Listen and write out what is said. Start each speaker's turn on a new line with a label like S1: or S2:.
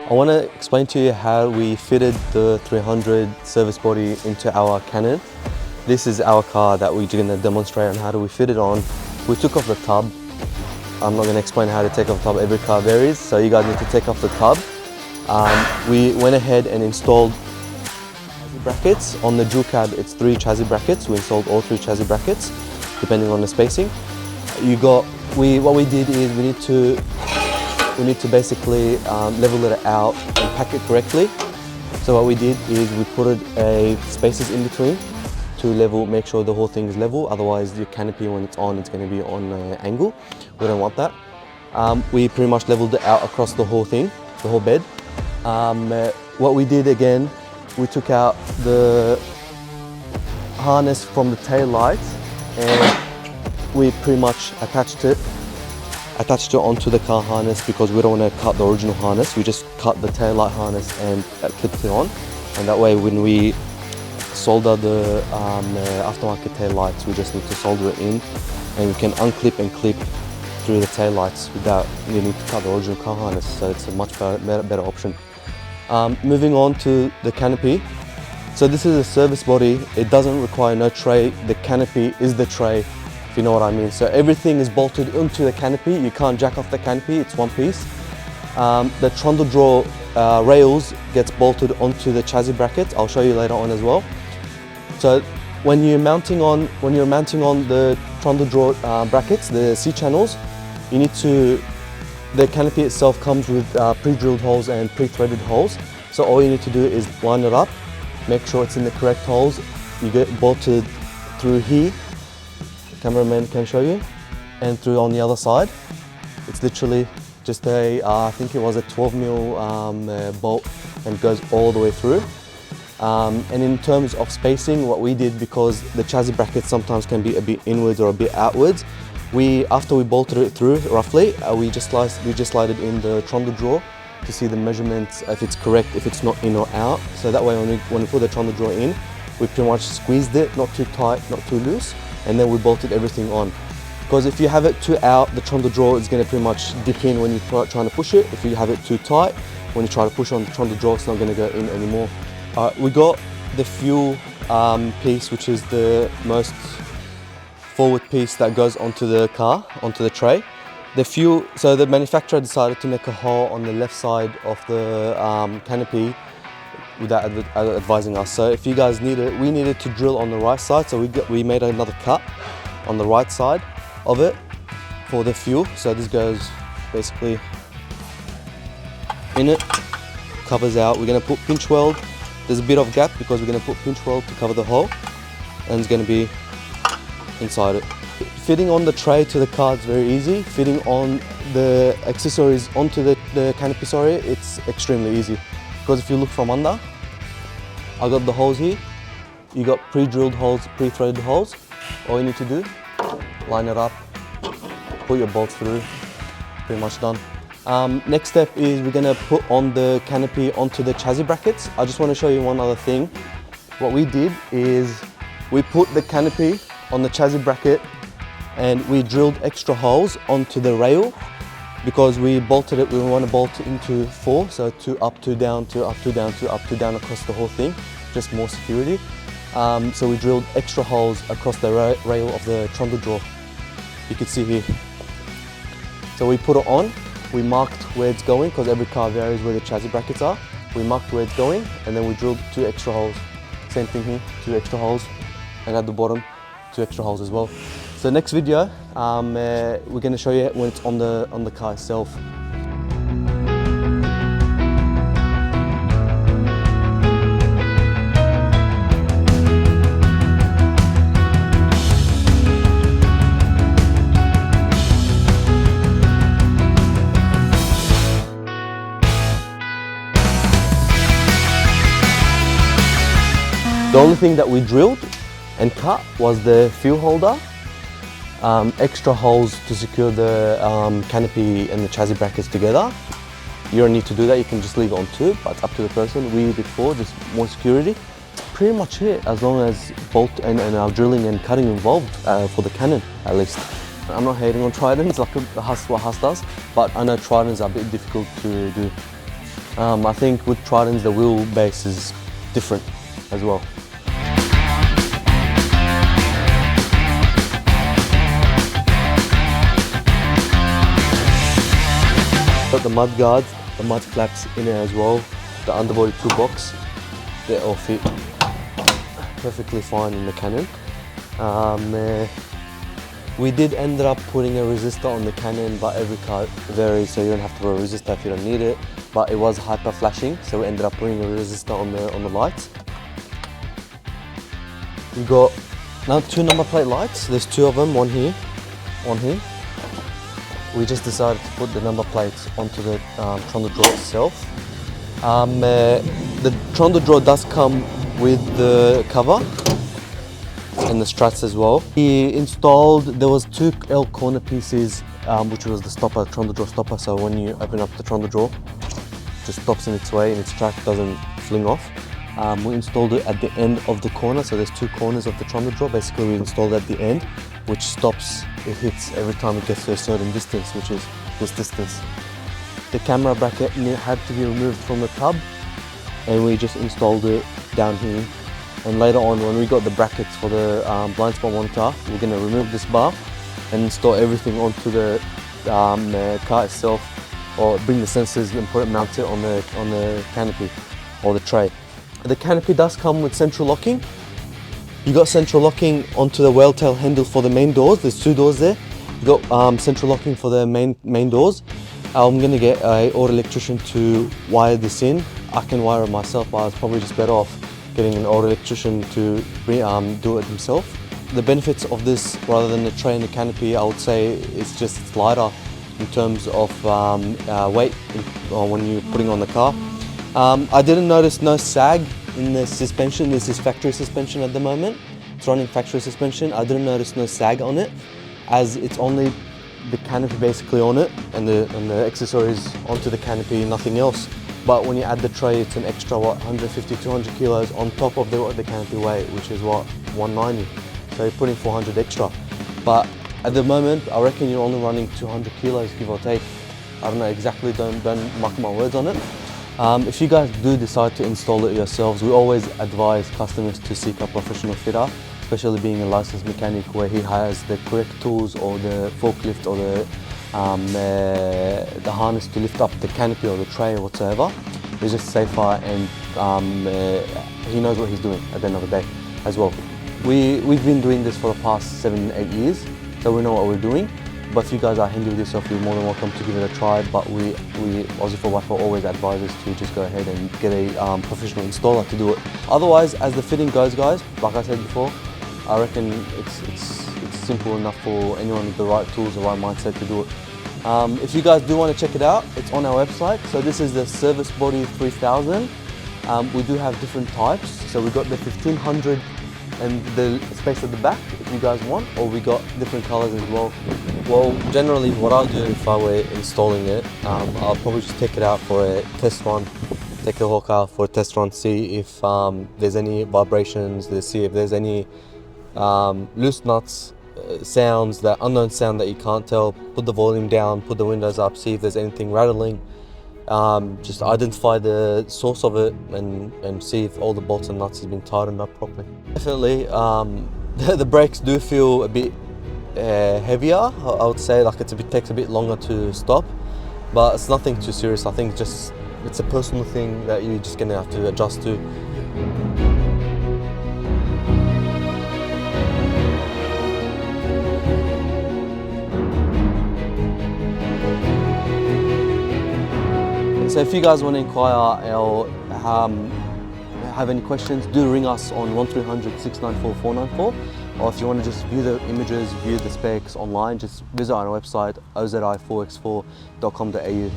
S1: I want to explain to you how we fitted the 300 service body into our Canon. This is our car that we're going to demonstrate on how do we fit it on. We took off the tub. I'm not going to explain how to take off the tub, every car varies, so you guys need to take off the tub. We went ahead and installed chassis brackets. On the dual cab, it's 3 chassis brackets. We installed all 3 chassis brackets, depending on the spacing. What we did is we need to basically level it out and pack it correctly. So what we did is we put spaces in between to make sure the whole thing is level. Otherwise your canopy, when it's on, it's going to be on an angle. We don't want that. We pretty much leveled it out across the whole thing, the whole bed. What we did again, we took out the harness from the tail lights and we pretty much attached it onto the car harness, because we don't want to cut the original harness. We just cut the tail light harness and clipped it on, and that way when we solder the aftermarket tail lights, we just need to solder it in, and we can unclip and clip through the tail lights without needing to cut the original car harness. So it's a much better option. Moving on to the canopy. So this is a service body. It doesn't require no tray. The canopy is the tray, if you know what I mean. So everything is bolted into the canopy. You can't jack off the canopy, it's one piece. The trundle draw rails gets bolted onto the chassis brackets. I'll show you later on as well. So when you're mounting on the trundle draw brackets, the C channels, the canopy itself comes with pre-drilled holes and pre-threaded holes. So all you need to do is line it up, make sure it's in the correct holes. You get bolted through here, the cameraman can show you, and through on the other side. It's literally just I think it was a 12mm bolt, and goes all the way through. And in terms of spacing, what we did, because the chassis brackets sometimes can be a bit inwards or a bit outwards, after we bolted it through roughly, we just slide it in the trundle drawer to see the measurements, if it's correct, if it's not in or out. So that way when we put the trundle drawer in, we pretty much squeezed it, not too tight, not too loose, and then we bolted everything on. Because if you have it too out, the trundle drawer is going to pretty much dip in when you're trying to push it. If you have it too tight, when you try to push on the trundle drawer, it's not going to go in anymore. We got the fuel piece, which is the most forward piece that goes onto the car, onto the tray. So the manufacturer decided to make a hole on the left side of the canopy without advising us. So if you guys need it, we needed to drill on the right side, so we made another cut on the right side of it for the fuel. So this goes basically in it, covers out. We're going to put pinch weld. There's a bit of gap because we're going to put pinch weld to cover the hole, and it's going to be inside it. Fitting on the tray to the car is very easy. Fitting on the accessories onto the canopy, it's extremely easy. Because if you look from under, I got the holes here. You got pre-drilled holes, pre-threaded holes. All you need to do, line it up, put your bolts through, pretty much done. Next step is we're gonna put on the canopy onto the chassis brackets. I just want to show you one other thing. What we did is we put the canopy on the chassis bracket and we drilled extra holes onto the rail, because we bolted it, we want to bolt it into 4, so 2 up, 2 down, 2 up, 2 down, 2 up, 2 down across the whole thing, just more security. So we drilled extra holes across the rail of the trundle drawer. You can see here. So we put it on, we marked where it's going, because every car varies where the chassis brackets are. We marked where it's going, and then we drilled 2 extra holes. Same thing here, 2 extra holes, and at the bottom, 2 extra holes as well. So next video, we're going to show you when it's on the car itself. The only thing that we drilled and cut was the fuel holder, extra holes to secure the canopy and the chassis brackets together. You don't need to do that, you can just leave it on 2, but it's up to the person. We did 4, just more security. Pretty much it, as long as bolt and our drilling and cutting involved for the Canon at least. I'm not hating on tridents like what Huss does, but I know tridents are a bit difficult to do. I think with Tridents the wheelbase is different as well. Got the mud guards, the mud flaps in there as well, the underbody toolbox, they all fit perfectly fine in the Canon. We did end up putting a resistor on the Canon, but every car varies, so you don't have to put a resistor if you don't need it. But it was hyper flashing, so we ended up putting a resistor on the lights. We got now 2 number plate lights. There's 2 of them, one here, one here. We just decided to put the number plates onto the trundle drawer itself. The trundle drawer does come with the cover and the struts as well. We installed, there was 2 L corner pieces, which was the stopper, trundle drawer stopper, so when you open up the trundle drawer, it just stops in its way and its track doesn't fling off. We installed it at the end of the corner, so there's 2 corners of the trundle drawer. Basically we installed it at the end, which stops, it hits every time it gets to a certain distance, which is this distance. The camera bracket had to be removed from the tub, and we just installed it down here. And later on, when we got the brackets for the blind spot monitor, we're going to remove this bar and install everything onto the car itself, or bring the sensors and mount it on the canopy or the tray. The canopy does come with central locking. You got central locking onto the whale tail handle for the main doors. There's 2 doors there. You got central locking for the main doors. I'm going to get an auto electrician to wire this in. I can wire it myself, but I was probably just better off getting an auto electrician to do it himself. The benefits of this, rather than the tray and the canopy, I would say it's lighter in terms of weight when you're putting on the car. I didn't notice no sag in the suspension. This is factory suspension at the moment. It's running factory suspension. I didn't notice no sag on it, as it's only the canopy basically on it and the accessories onto the canopy, nothing else. But when you add the tray, it's an extra 150, 200 kilos on top of the canopy weight, which is 190. So you're putting 400 extra. But at the moment, I reckon you're only running 200 kilos, give or take. I don't know exactly, don't mark my words on it. If you guys do decide to install it yourselves, we always advise customers to seek a professional fitter, especially being a licensed mechanic where he has the correct tools or the forklift or the harness to lift up the canopy or the tray or whatsoever. It's just safer, and he knows what he's doing at the end of the day as well. We've been doing this for the past 7-8 years, so we know what we're doing. But if you guys are handy with yourself, you're more than welcome to give it a try. But we Aussie for Wi-Fi always advise us to just go ahead and get a professional installer to do it. Otherwise, as the fitting goes, guys, like I said before, I reckon it's simple enough for anyone with the right tools, the right mindset to do it. If you guys do want to check it out, it's on our website. So this is the Service Body 3000. We do have different types. So we got the 1500 and the space at the back if you guys want, or we got different colors as well. Well, generally what I'll do if I were installing it, I'll probably just take it out for a test run, take the whole car for a test run, see if there's any vibrations, see if there's any loose nuts, sounds, that unknown sound that you can't tell. Put the volume down, put the windows up, see if there's anything rattling. Just identify the source of it and see if all the bolts and nuts have been tightened up properly. Definitely, the brakes do feel a bit heavier. I would say, like takes a bit longer to stop, but it's nothing too serious. I think just it's a personal thing that you're just gonna have to adjust to. So if you guys want to inquire or have any questions, do ring us on 1300 694 494, or if you want to just view the images, view the specs online, just visit our website ozi4x4.com.au.